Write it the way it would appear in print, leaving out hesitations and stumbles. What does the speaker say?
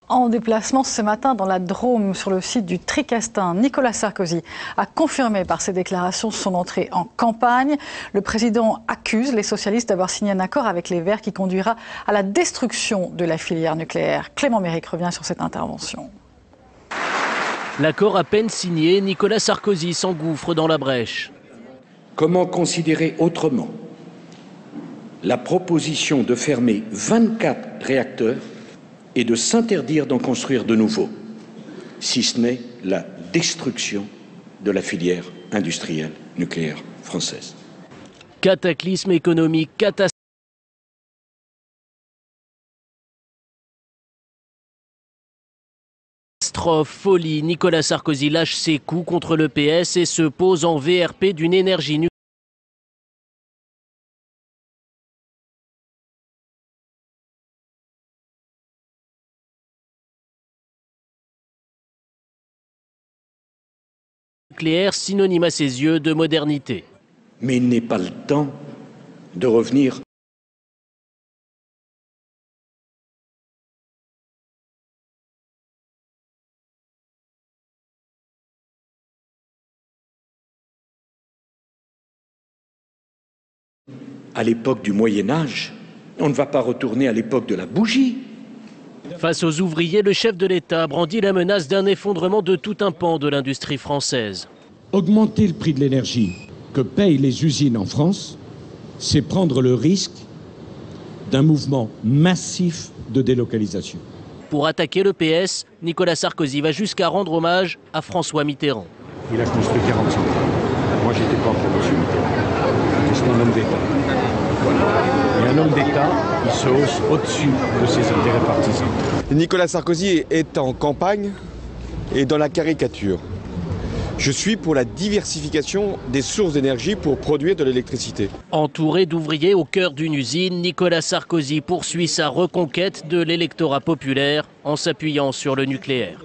En déplacement ce matin dans la Drôme, sur le site du Tricastin, Nicolas Sarkozy a confirmé par ses déclarations son entrée en campagne. Le président accuse les socialistes d'avoir signé un accord avec les Verts qui conduira à la destruction de la filière nucléaire. Clément Méric revient sur cette intervention. L'accord à peine signé, Nicolas Sarkozy s'engouffre dans la brèche. Comment considérer autrement la proposition de fermer 24 réacteurs et de s'interdire d'en construire de nouveaux, si ce n'est la destruction de la filière industrielle nucléaire française. Cataclysme économique, catastrophe. Folie, Nicolas Sarkozy lâche ses coups contre le PS et se pose en VRP d'une énergie nucléaire, synonyme à ses yeux de modernité. Mais il n'est pas le temps de revenir à l'époque du Moyen-Âge. On ne va pas retourner à l'époque de la bougie. Face aux ouvriers, le chef de l'État brandit la menace d'un effondrement de tout un pan de l'industrie française. Augmenter le prix de l'énergie que payent les usines en France, c'est prendre le risque d'un mouvement massif de délocalisation. Pour attaquer le PS, Nicolas Sarkozy va jusqu'à rendre hommage à François Mitterrand. Il a construit 40 centrales. Moi, j'étais pas pour M. Mitterrand. C'est un homme d'État. Et un homme d'État, il se hausse au-dessus de ses intérêts partisans. Nicolas Sarkozy est en campagne et dans la caricature. Je suis pour la diversification des sources d'énergie pour produire de l'électricité. Entouré d'ouvriers au cœur d'une usine, Nicolas Sarkozy poursuit sa reconquête de l'électorat populaire en s'appuyant sur le nucléaire.